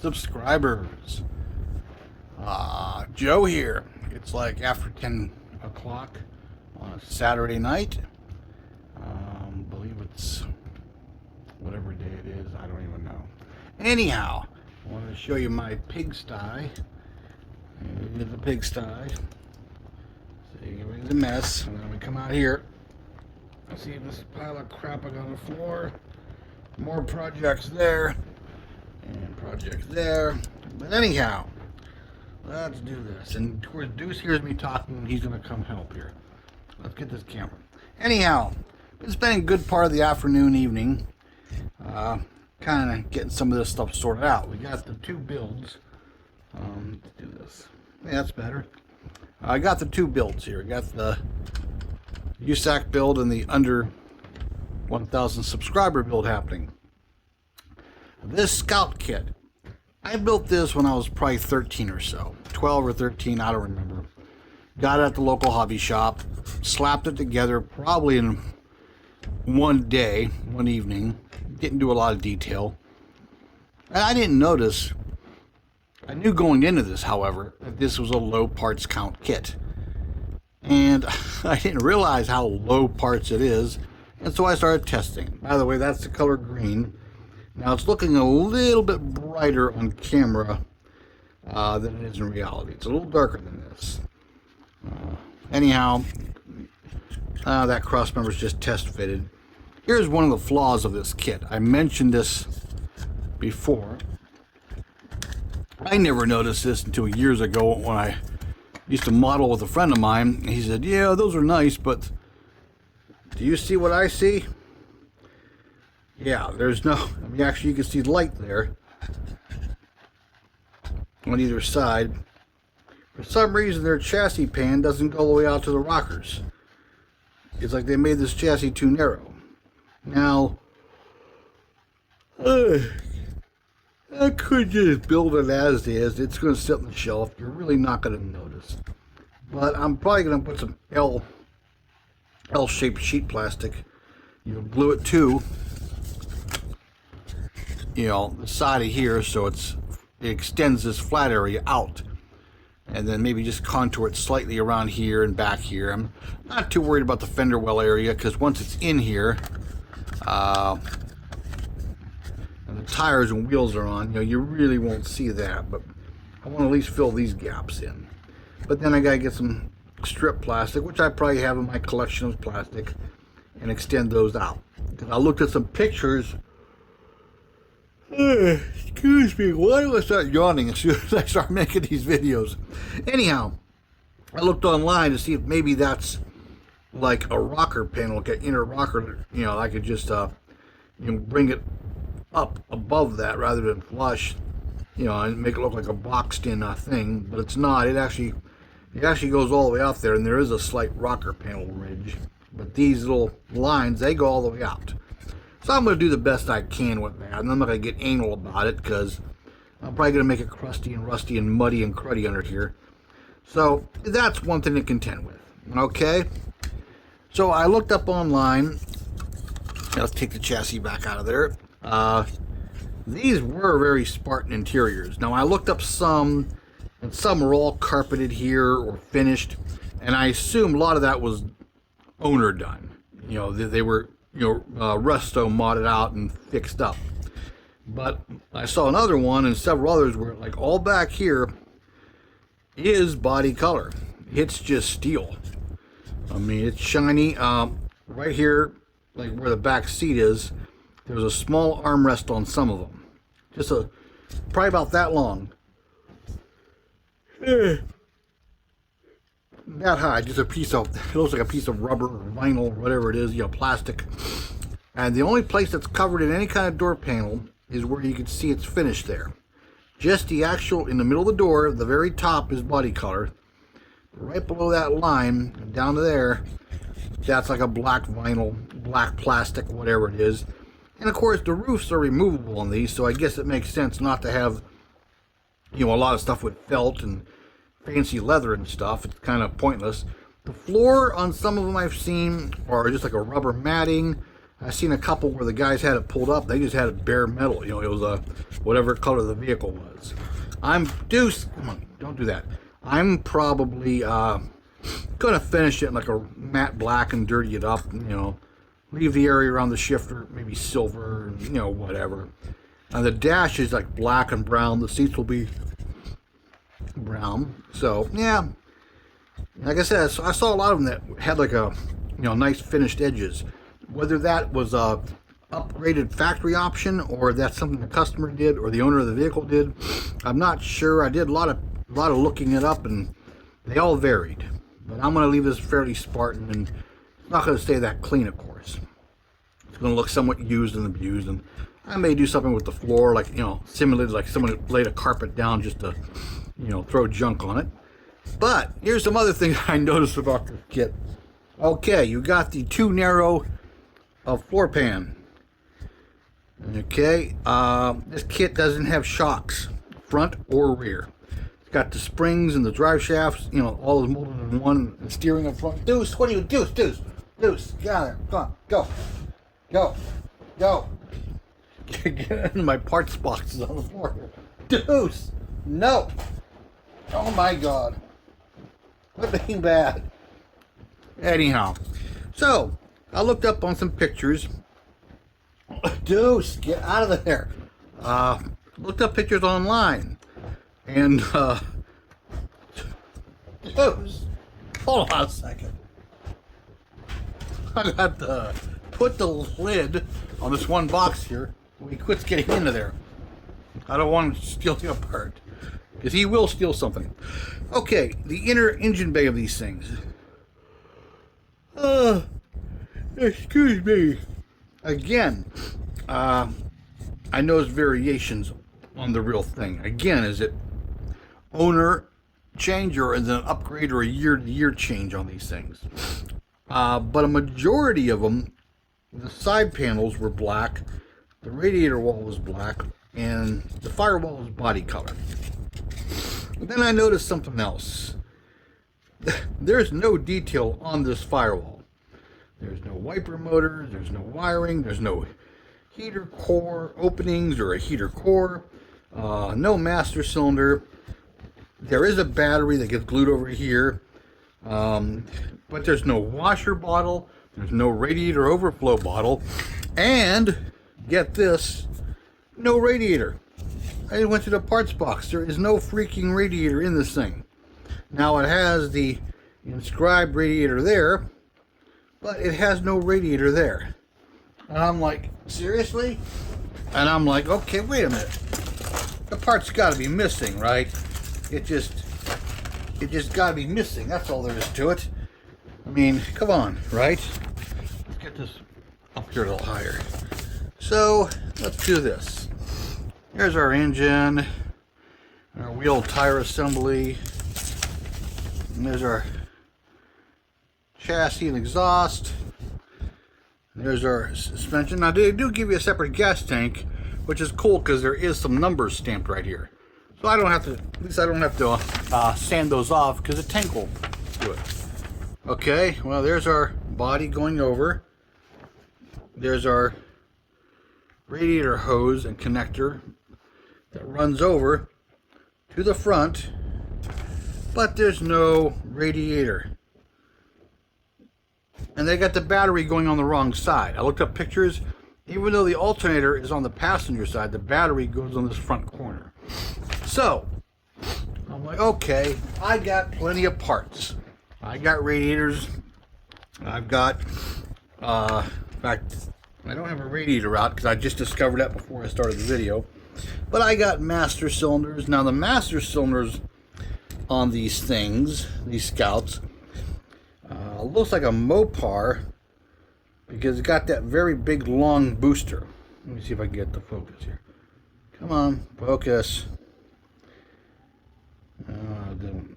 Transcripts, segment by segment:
subscribers. Joe here. It's like after 10 o'clock on a Saturday night. Believe it's whatever day it is. I don't even know. Anyhow, I wanted to show you my pigsty. Here's the pigsty. See, everything's a mess. And then we come out here. See this pile of crap I got on the floor. More projects there. And projects there. But anyhow, let's do this. And of course, Deuce hears me talking. He's going to come help here. Let's get this camera. Anyhow, been spending a good part of the afternoon, evening, kind of getting some of this stuff sorted out. We got the two builds. Let's do this. Yeah, that's better. I got the two builds here. I got the USACC build and the under 1,000 subscriber build happening. This scout kit, I built this when I was probably 13 or so. 12 or 13, I don't remember. Got it at the local hobby shop, slapped it together probably in one day, one evening. Didn't do a lot of detail. And I didn't notice. I knew going into this, however, that this was a low parts count kit. And I didn't realize how low parts it is. And so I started testing. By the way, that's the color green. Now it's looking a little bit brighter on camera than it is in reality. It's a little darker than this. Anyhow, that cross member is just test fitted. Here's one of the flaws of this kit. I mentioned this before. I never noticed this until years ago when I used to model with a friend of mine. He said, yeah, those are nice, but do you see what I see? Yeah, there's no, I mean, actually you can see light there on either side. For some reason their chassis pan doesn't go all the way out to the rockers. It's like they made this chassis too narrow. Now, I could just build it as is. It's going to sit on the shelf. You're really not going to notice. But I'm probably going to put some L-shaped sheet plastic. Glue it to, the side of here so it extends this flat area out. And then maybe just contour it slightly around here and back here. I'm not too worried about the fender well area because once it's in here, and the tires and wheels are on, you really won't see that. But I want to at least fill these gaps in. But then I got to get some strip plastic, which I probably have in my collection of plastic, and extend those out. Because I looked at some pictures. Excuse me, why do I start yawning as soon as I start making these videos? Anyhow, I looked online to see if maybe that's like a rocker panel, like an inner rocker, I could just bring it up above that rather than flush, and make it look like a boxed in thing, but it's not. It actually goes all the way out there, and there is a slight rocker panel ridge, but these little lines, they go all the way out. So I'm going to do the best I can with that, and I'm not going to get anal about it because I'm probably going to make it crusty and rusty and muddy and cruddy under here. So that's one thing to contend with. Okay? So I looked up online. Let's take the chassis back out of there. These were very Spartan interiors. Now I looked up some, and some are all carpeted here or finished, and I assume a lot of that was owner done. They were resto modded out and fixed up. But I saw another one and several others where like all back here is body color. It's just steel. I mean, it's shiny. Right here, like where the back seat is, there's a small armrest on some of them. Just probably about that long. That high, just a piece of, it looks like a piece of rubber or vinyl, whatever it is, plastic. And the only place that's covered in any kind of door panel is where you can see it's finished there. Just the actual, in the middle of the door, the very top is body color. Right below that line, down to there, that's like a black vinyl, black plastic, whatever it is. And of course, the roofs are removable on these, so I guess it makes sense not to have, a lot of stuff with felt and fancy leather and stuff. It's kind of pointless. The floor on some of them I've seen are just like a rubber matting. I've seen a couple where the guys had it pulled up. They just had it bare metal. You know, it was a whatever color the vehicle was. I'm Deuce. Come on, don't do that. I'm probably gonna finish it in like a matte black and dirty it up. You know, leave the area around the shifter maybe silver. You know, whatever. And the dash is like black and brown. The seats will be brown. So yeah, like I said, I saw a lot of them that had like a nice finished edges. Whether that was a upgraded factory option or that's something the customer did or the owner of the vehicle did, I'm not sure. I did a lot of looking it up and they all varied. But I'm going to leave this fairly Spartan and it's not going to stay that clean, of course. It's going to look somewhat used and abused, and I may do something with the floor, like simulated like someone laid a carpet down just to throw junk on it. But here's some other things I noticed about this kit. Okay, you got the too narrow floor pan. Okay, this kit doesn't have shocks, front or rear. It's got the springs and the drive shafts, all is molded in one. The steering up front. Deuce, what are you, Deuce, get out of there. Come on, go. Get into my parts boxes on the floor here. Deuce, no. Oh my God. Quit being bad. Anyhow, so I looked up on some pictures. Deuce, get out of there. Looked up pictures online. And, Deuce, hold on a second. I got to put the lid on this one box here when he quits getting into there. I don't want him to steal it apart, because he will steal something. Okay, the inner engine bay of these things. Excuse me. Again, I noticed variations on the real thing. Again, is it owner change or is it an upgrade or a year-to-year change on these things? But a majority of them, the side panels were black, the radiator wall was black, and the firewall was body color. But then I noticed something else. There's no detail on this firewall. There's no wiper motor, there's no wiring, there's no heater core openings or a heater core, no master cylinder. There is a battery that gets glued over here, but there's no washer bottle, there's no radiator overflow bottle, and get this, no radiator. I went to the parts box. There is no freaking radiator in this thing. Now it has the inscribed radiator there, but it has no radiator there. And I'm like, seriously? And I'm like, okay, wait a minute. The part's got to be missing, right? It just got to be missing. That's all there is to it. I mean, come on, right? Let's get this up here a little higher. So let's do this. Here's our engine, our wheel tire assembly, and there's our chassis and exhaust. There's our suspension. Now they do give you a separate gas tank, which is cool because there is some numbers stamped right here. So I don't have to, at least I don't have to sand those off because the tank will do it. Okay, well there's our body going over. There's our radiator hose and connector that runs over to the front, but there's no radiator. And they got the battery going on the wrong side. I looked up pictures. Even though the alternator is on the passenger side, the battery goes on this front corner. So I'm like, okay, I got plenty of parts. I got radiators. I've got, in fact, I don't have a radiator out because I just discovered that before I started the video. But I got master cylinders. Now the master cylinders on these things, these Scouts, looks like a Mopar because it got that very big long booster. Let me see if I can get the focus here. Come on, focus. And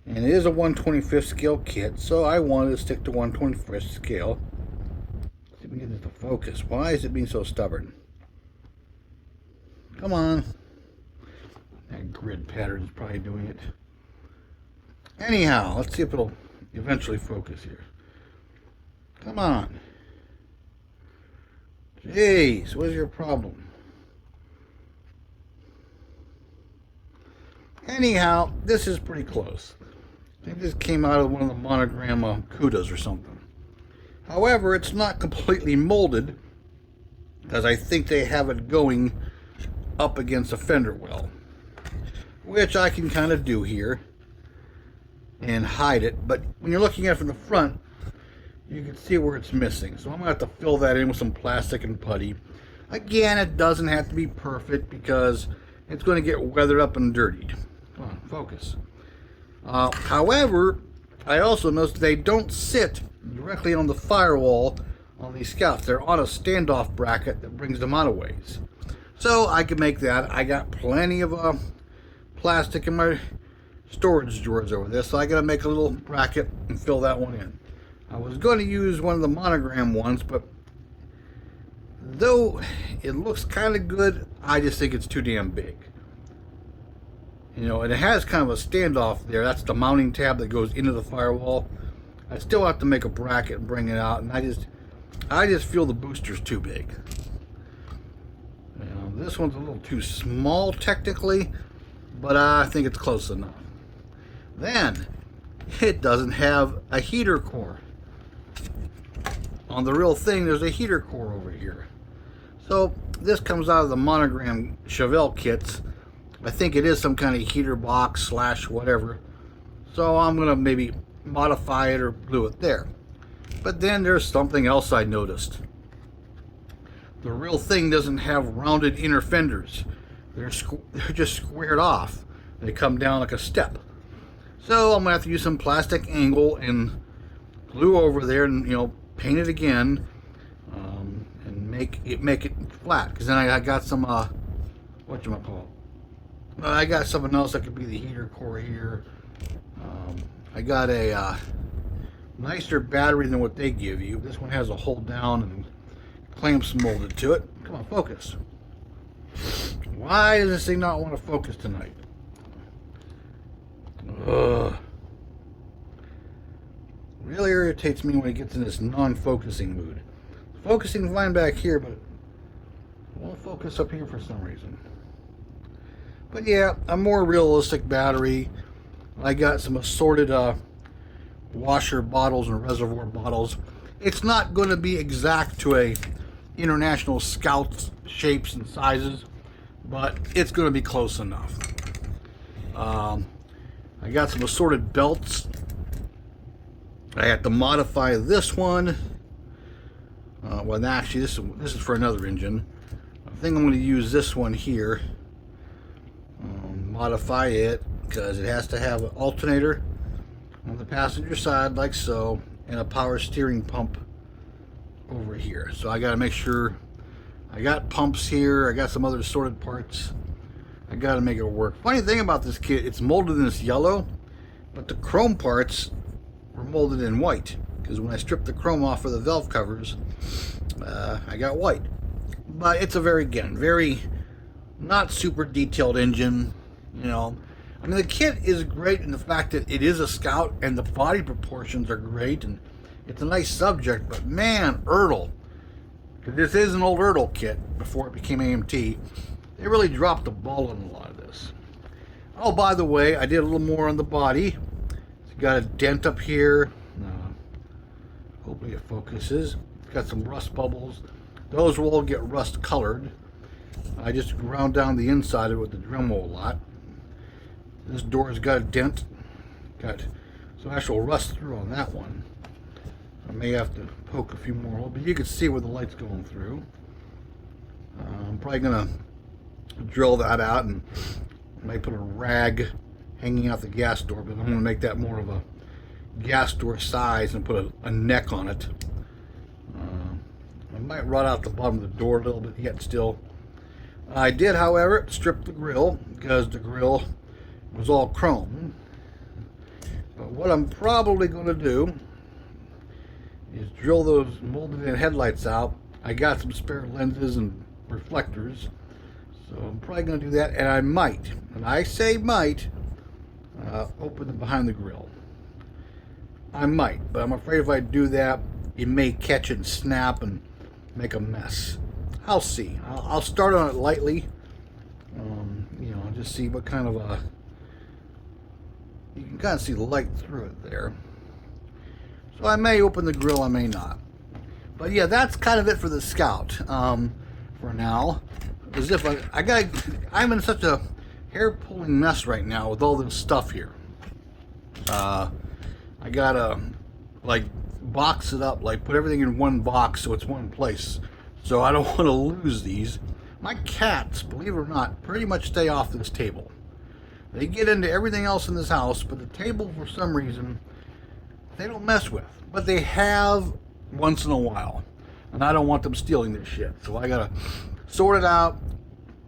it is a 1/25th scale kit, so I wanted to stick to 1/25th scale. Let's see if we can get this to focus. Why is it being so stubborn? Come on. That grid pattern is probably doing it. Anyhow, let's see if it'll eventually focus here. Come on. Jeez, what is your problem? Anyhow, this is pretty close. I think this came out of one of the Monogram Cudas or something. However, it's not completely molded, because I think they have it going up against a fender well, which I can kind of do here and hide it. But when you're looking at it from the front, you can see where it's missing. So I'm going to have to fill that in with some plastic and putty. Again, it doesn't have to be perfect because it's going to get weathered up and dirtied. Come on, focus. However, I also noticed they don't sit directly on the firewall on these Scouts. They're on a standoff bracket that brings them out of ways. So I can make that. I got plenty of plastic in my storage drawers over there, so I got to make a little bracket and fill that one in. I was going to use one of the Monogram ones, but though it looks kind of good, I just think it's too damn big. You know, and it has kind of a standoff there. That's the mounting tab that goes into the firewall. I still have to make a bracket and bring it out, and I just feel the booster's too big. You know, this one's a little too small technically, but I think it's close enough. Then, it doesn't have a heater core. On the real thing, there's a heater core over here. So this comes out of the Monogram Chevelle kits. I think it is some kind of heater box slash whatever. So I'm going to maybe modify it or glue it there. But then there's something else I noticed. The real thing doesn't have rounded inner fenders. They're just squared off. They come down like a step. So I'm going to have to use some plastic angle and glue over there and, you know, paint it again, and make it flat. Because then I got some whatchamacallit. I got something else that could be the heater core here. I got a nicer battery than what they give you. This one has a hold down and clamps molded to it. Come on, focus. Why does this thing not want to focus tonight? Ugh. Really irritates me when it gets in this non-focusing mood. Focusing fine back here, but it won't focus up here for some reason. But yeah, a more realistic battery. I got some assorted washer bottles and reservoir bottles. It's not going to be exact to a International Scouts shapes and sizes, but it's going to be close enough. I got some assorted belts. I have to modify this one. Well, actually, this is for another engine. I think I'm going to use this one here. Modify it because it has to have an alternator on the passenger side, like so, and a power steering pump over here. So I got to make sure I got pumps here. I got some other assorted parts. I got to make it work. Funny thing about this kit, it's molded in this yellow, but the chrome parts were molded in white, because when I stripped the chrome off of the valve covers, I got white. But it's a very not super detailed engine, you know. I mean, the kit is great in the fact that it is a Scout and the body proportions are great and it's a nice subject, but man, Ertl, because this is an old Ertl kit before it became AMT, they really dropped the ball on a lot of this. Oh, by the way, I did a little more on the body. It's got a dent up here. Hopefully it focuses. It's got some rust bubbles. Those will all get rust colored. I just ground down the inside of it with the Dremel a lot. This door's got a dent. Got some actual rust through on that one. I may have to poke a few more holes, but you can see where the light's going through. I'm probably gonna drill that out and might put a rag hanging out the gas door, but I'm gonna make that more of a gas door size and put a neck on it. I might rot out the bottom of the door a little bit yet still. I did, however, strip the grill because the grill was all chrome. But what I'm probably going to do is drill those molded in headlights out. I got some spare lenses and reflectors, so I'm probably going to do that, and I might, and I say might, open it behind the grill. I might, but I'm afraid if I do that, it may catch it and snap and make a mess. I'll see. I'll start on it lightly. You know, just see what kind of a... You can kind of see the light through it there. So I may open the grill, I may not. But yeah, that's kind of it for the Scout. For now, as if I'm in such a hair-pulling mess right now with all this stuff here. I gotta like box it up, like put everything in one box so it's one place. So I don't want to lose these. My cats, believe it or not, pretty much stay off this table. They get into everything else in this house, but the table, for some reason, they don't mess with. But they have once in a while. And I don't want them stealing this shit. So I gotta sort it out.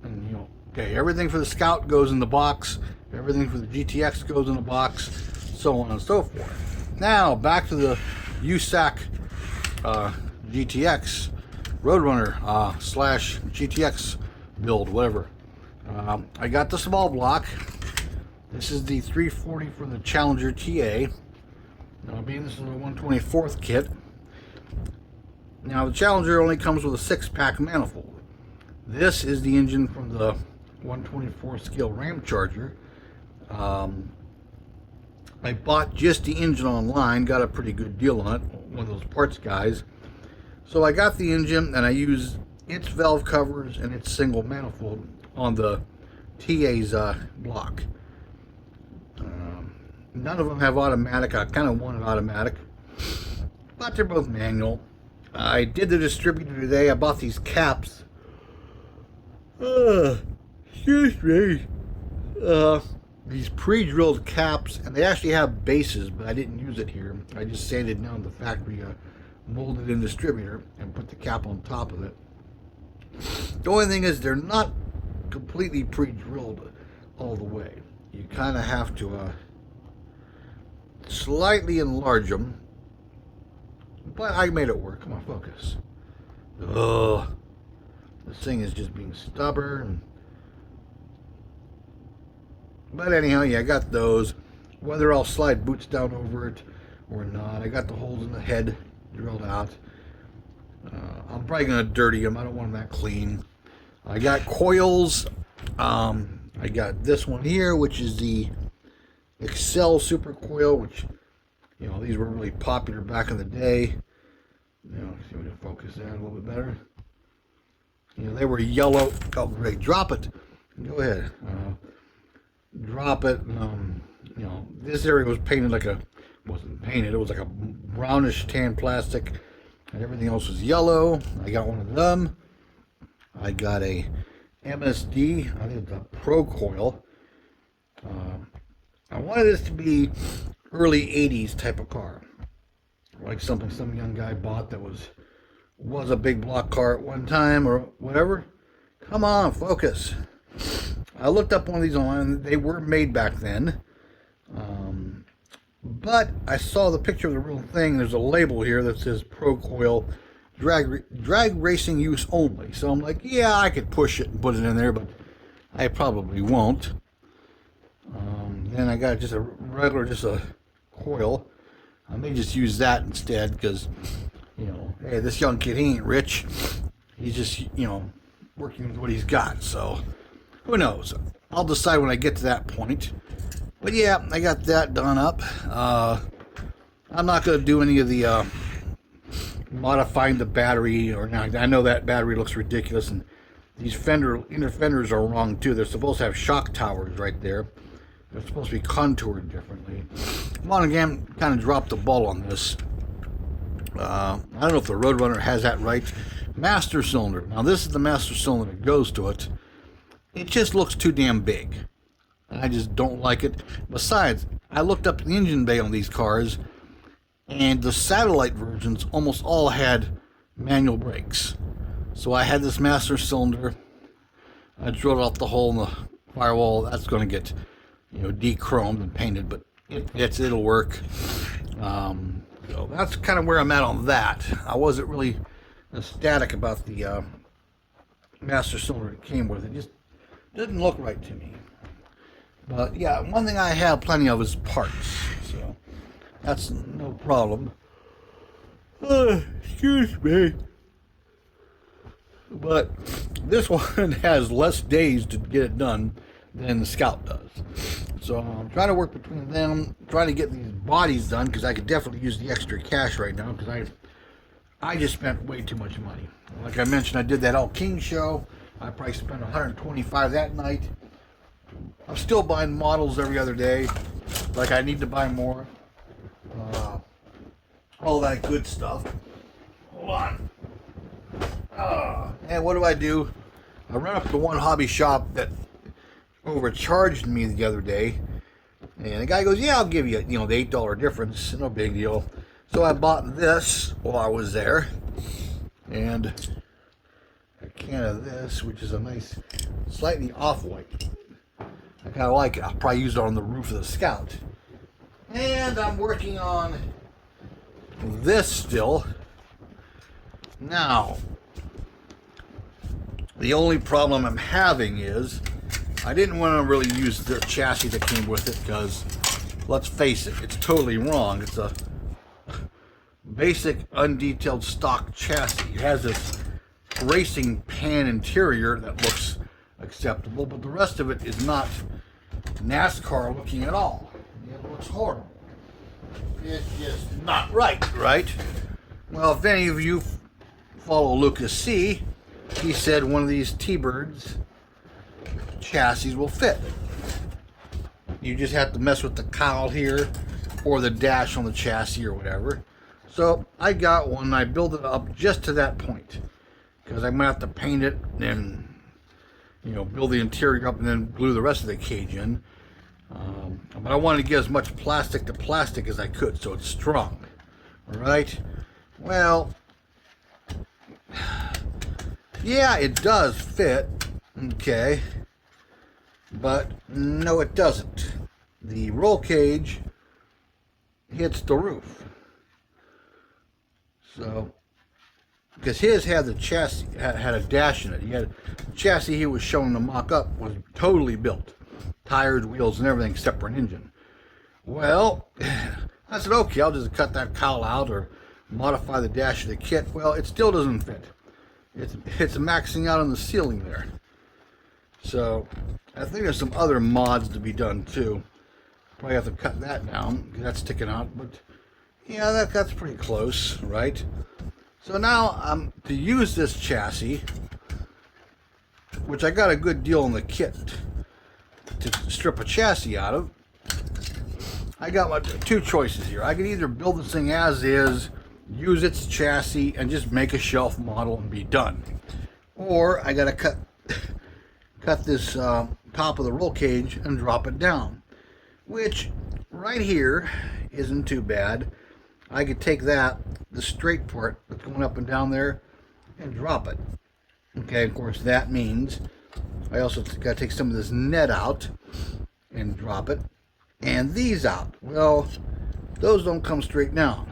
And, you know, okay, everything for the Scout goes in the box. Everything for the GTX goes in the box. So on and so forth. Now, back to the USACC GTX Roadrunner slash GTX build, whatever. I got the small block. This is the 340 for the Challenger TA. Now, being this is a 124th kit. Now, the Challenger only comes with a 6-pack manifold. This is the engine from the 124 scale Ram Charger. I bought just the engine online, got a pretty good deal on it, one of those parts guys. So I got the engine and I used its valve covers and its single manifold on the TA's block. None of them have automatic. I kind of wanted automatic, but they're both manual. I did the distributor today. I bought these caps. Excuse me. These pre-drilled caps, and they actually have bases, but I didn't use it here. I just sanded down the factory molded in distributor and put the cap on top of it. The only thing is they're not completely pre-drilled all the way. You kind of have to slightly enlarge them, but I made it work. Come on, focus. Ugh, this thing is just being stubborn. But anyhow, yeah, I got those. Whether I'll slide boots down over it or not, I got the holes in the head drilled out. I'm probably gonna dirty them. I don't want them that clean. I got coils. I got this one here, which is the Excel Super Coil, which, you know, these were really popular back in the day. You know, see if we can focus that a little bit better. You know, they were yellow. Oh, great. Drop it. Go ahead. Drop it. You know, this area was painted like wasn't painted. It was like a brownish tan plastic, and everything else was yellow. I got one of them. I got a MSD. I think it's a Pro Coil. I wanted this to be early 80s type of car. Like something some young guy bought that was a big block car at one time or whatever. Come on, focus. I looked up one of these online. They were made back then. But I saw the picture of the real thing. There's a label here that says Pro Coil drag racing use only. So I'm like, yeah, I could push it and put it in there, but I probably won't. Then I got just a regular, just a coil. I may just use that instead because, you know, hey, this young kid, he ain't rich. He's just, you know, working with what he's got. So who knows? I'll decide when I get to that point. But yeah, I got that done up. I'm not going to do any of the modifying the battery or now. I know that battery looks ridiculous, and these inner fenders are wrong too. They're supposed to have shock towers right there. They're supposed to be contoured differently. Monaghan kind of dropped the ball on this. I don't know if the Roadrunner has that right. Master cylinder. Now this is the master cylinder that goes to it. It just looks too damn big. I just don't like it. Besides, I looked up the engine bay on these cars, and the satellite versions almost all had manual brakes. So I had this master cylinder. I drilled off the hole in the firewall. That's going to get, you know, de-chromed and painted, but it'll work. So that's kind of where I'm at on that. I wasn't really ecstatic about the master cylinder it came with. It just didn't look right to me. But yeah, one thing I have plenty of is parts, so that's no problem. Excuse me. But this one has less days to get it done than the Scout does. So I'm trying to work between them, trying to get these bodies done, because I could definitely use the extra cash right now, because I just spent way too much money. Like I mentioned, I did that All King show. I probably spent $125 that night. I'm still buying models every other day. Like, I need to buy more. All that good stuff. Hold on. And what do? I run up to one hobby shop that overcharged me the other day. And the guy goes, yeah, I'll give you, the $8 difference. No big deal. So I bought this while I was there. And a can of this, which is a nice, slightly off-white. I kind of like it. I'll probably use it on the roof of the Scout. And I'm working on this still. Now, the only problem I'm having is I didn't want to really use the chassis that came with it, because, let's face it, it's totally wrong. It's a basic undetailed stock chassis. It has this racing pan interior that looks acceptable, but the rest of it is not NASCAR looking at all. It looks horrible. It's just not right? Well, if any of you follow Lucas C., he said one of these T-Birds chassis will fit. You just have to mess with the cowl here or the dash on the chassis or whatever. So I got one and I built it up just to that point, because I'm gonna have to paint it and build the interior up and then glue the rest of the cage in. But I wanted to get as much plastic to plastic as I could so it's strong. Alright? Well, yeah, it does fit. Okay. But no, it doesn't. The roll cage hits the roof. So, because his had the chassis, had a dash in it. He had the chassis he was showing the mock-up was totally built. Tires, wheels, and everything except for an engine. Well, I said, okay, I'll just cut that cowl out or modify the dash of the kit. Well, it still doesn't fit. It's maxing out on the ceiling there. So, I think there's some other mods to be done too. Probably have to cut that down, because that's sticking out, but yeah, that's pretty close, right? So now, to use this chassis, which I got a good deal on the kit to strip a chassis out of, I got my two choices here. I could either build this thing as is, use its chassis, and just make a shelf model and be done. Or I gotta cut this top of the roll cage and drop it down, which right here isn't too bad. I could take the straight part that's going up and down there, and drop it. Okay, of course that means I also got to take some of this net out and drop it, and these out. Well, those don't come straight down.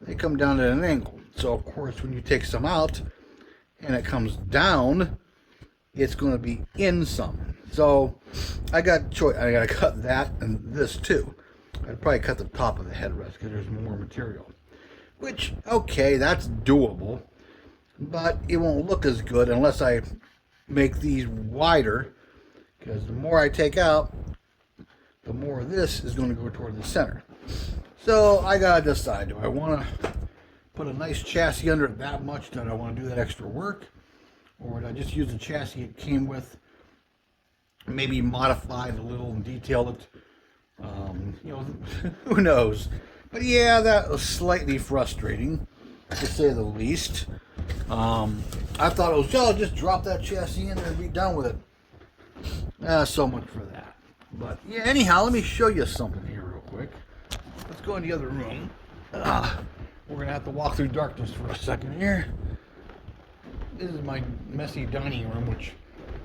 They come down at an angle. So of course when you take some out and it comes down, it's going to be in some. So I got choice. I got to cut that and this too. I'd probably cut the top of the headrest because there's more material. Which, okay, that's doable. But it won't look as good unless I make these wider. Because the more I take out, the more of this is going to go toward the center. So I got to decide. Do I want to put a nice chassis under it that much that I want to do that extra work? Or would I just use the chassis it came with? Maybe modify it a little and detail it. Who knows? But yeah, that was slightly frustrating, to say the least. I thought it was, I'll just drop that chassis in there and be done with it. So much for that. But yeah, anyhow, let me show you something here real quick. Let's go in the other room. We're going to have to walk through darkness for a second here. This is my messy dining room, which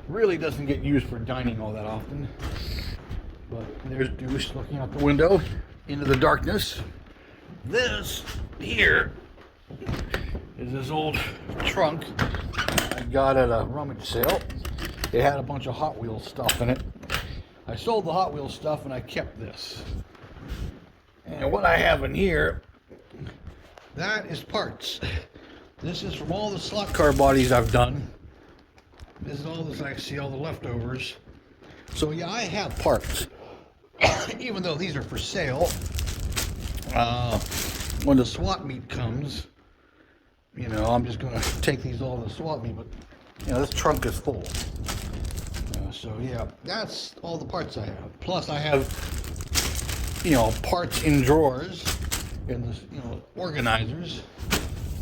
really doesn't get used for dining all that often. But there's Deuce looking out the window into the darkness. This here is this old trunk I got at a rummage sale. It had a bunch of Hot Wheels stuff in it. I sold the Hot Wheels stuff and I kept this. And what I have in here, that is parts. This is from all the slot car bodies I've done. This is all this, I see all the leftovers. So yeah, I have parts. Even though these are for sale, when the swap meet comes, you know, I'm just gonna take these all to the swap meet, but you know, this trunk is full. So yeah, that's all the parts I have. Plus I have, you know, parts in drawers, in the, you know, organizers.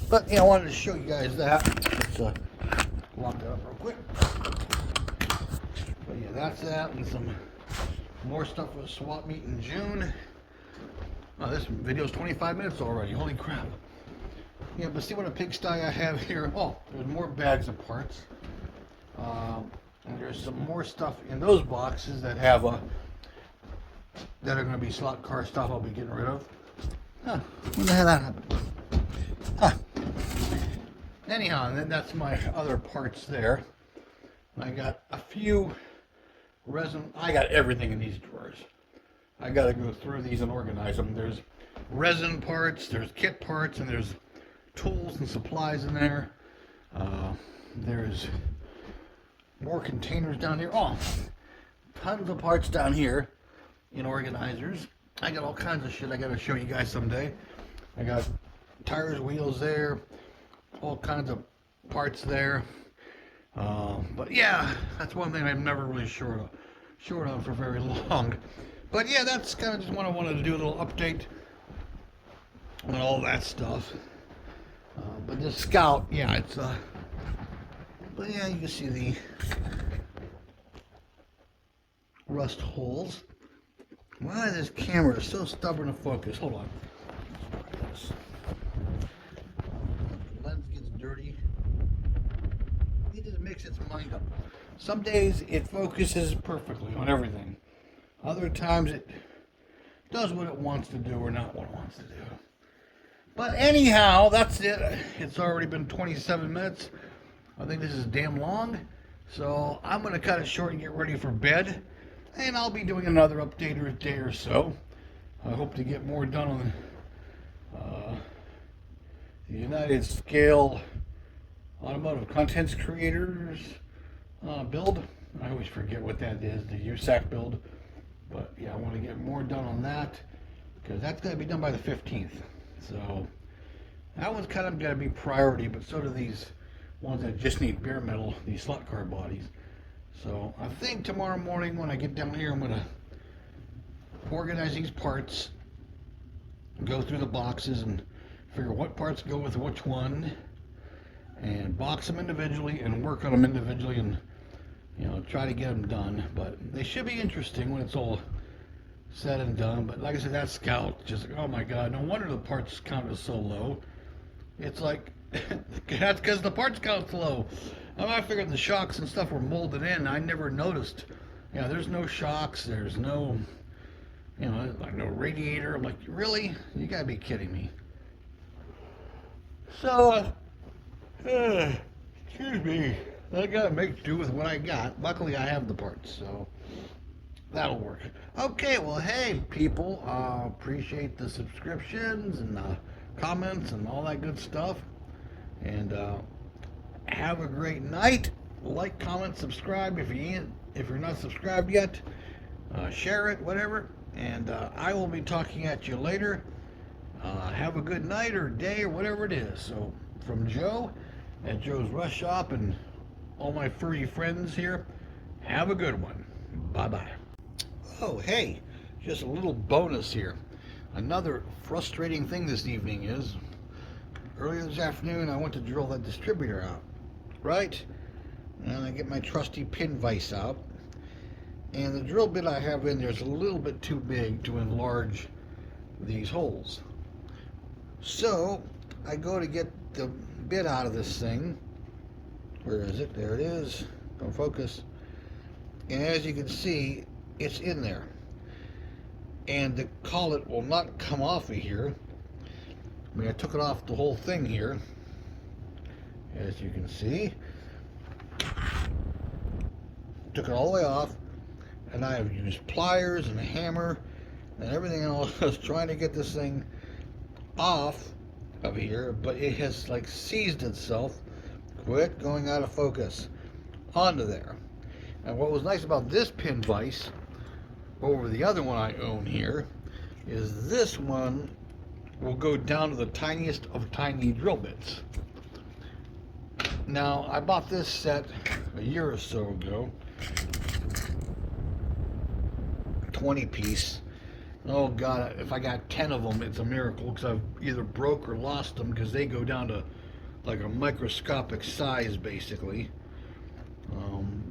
But you know, I wanted to show you guys that. Let's lock that up real quick. But yeah, that's that, and some more stuff for the swap meet in June. Oh, this video's 25 minutes already. Holy crap. Yeah, but see what a pigsty I have here. Oh, there's more bags of parts. And there's some more stuff in those boxes that have that are going to be slot car stuff I'll be getting rid of. Huh, when the hell that happened? Huh. Anyhow, and then that's my other parts there. I got a few resin. I got everything in these drawers. I got to go through these and organize them. There's resin parts, there's kit parts, and there's tools and supplies in there. There's more containers down here. Oh, tons of parts down here in organizers. I got all kinds of shit I got to show you guys someday. I got tires, wheels there, all kinds of parts there. But yeah, that's one thing I'm never really short on for very long. But yeah, that's kind of just what I wanted to do, a little update on all that stuff. But this Scout, yeah, it's but yeah, you can see the rust holes. Why this camera is so stubborn to focus? Hold on. The lens gets dirty. It just makes its mind up. Some days it focuses perfectly on everything. Other times it does what it wants to do or not what it wants to do. But anyhow, that's it. It's already been 27 minutes. I think this is damn long. So I'm going to cut it short and get ready for bed. And I'll be doing another update or a day or so. I hope to get more done on the United Scale Automotive Contents Creators build. I always forget what that is, the USACC build. But yeah, I want to get more done on that because that's going to be done by the 15th. So that one's kind of got to be priority, but so do these ones that just need bare metal, these slot car bodies. So I think tomorrow morning when I get down here, I'm going to organize these parts, go through the boxes and figure what parts go with which one, and box them individually and work on them individually and, you know, try to get them done. But they should be interesting when it's all said and done. But like I said, that Scout, just like, oh my god, no wonder the parts count is so low. It's like, that's because the parts count's low. I figured the shocks and stuff were molded in. I never noticed. Yeah, there's no shocks. There's no, you know, like no radiator. I'm like, really? You gotta be kidding me. So, excuse me. I gotta make do with what I got. Luckily, I have the parts, so that'll work. Okay, well, hey, people. Appreciate the subscriptions and comments and all that good stuff. And have a great night. Like, comment, subscribe if you're not subscribed yet. Share it, whatever. And I will be talking at you later. Have a good night or day or whatever it is. So from Joe at Joe's Rush Shop and all my furry friends here, have a good one. Bye-bye. Oh, hey, just a little bonus here. Another frustrating thing this evening is, earlier this afternoon I went to drill that distributor out, right? And I get my trusty pin vise out, and the drill bit I have in there is a little bit too big to enlarge these holes. So I go to get the bit out of this thing. Where is it? There it is. Don't focus. And as you can see, it's in there. And the collet will not come off of here. I mean, I took it off the whole thing here, as you can see. Took it all the way off, and I have used pliers and a hammer and everything else trying to get this thing off of here, but it has like seized itself, quit going out of focus onto there. And what was nice about this pin vise over the other one I own here is this one will go down to the tiniest of tiny drill bits. Now, I bought this set a year or so ago, 20 piece. Oh God, if I got 10 of them, it's a miracle, because I've either broke or lost them, because they go down to like a microscopic size basically.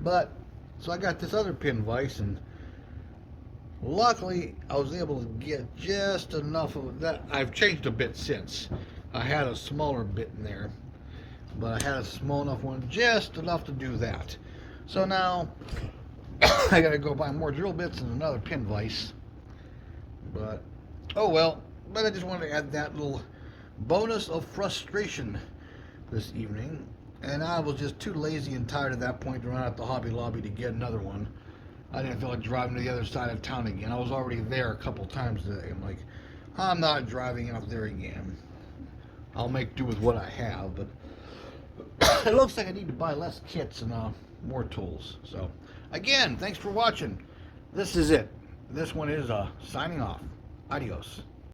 But so I got this other pin vise, and luckily I was able to get just enough of that. I've changed a bit since. I had a smaller bit in there, but I had a small enough one, just enough to do that. So now I gotta go buy more drill bits and another pin vise. But oh well. But I just wanted to add that little bonus of frustration this evening. And I was just too lazy and tired at that point to run out the Hobby Lobby to get another one. I didn't feel like driving to the other side of town again. I was already there a couple times today. I'm like, I'm not driving out there again. I'll make do with what I have. But it looks like I need to buy less kits and more tools. So again, thanks for watching. This is it. This one is signing off. Adios.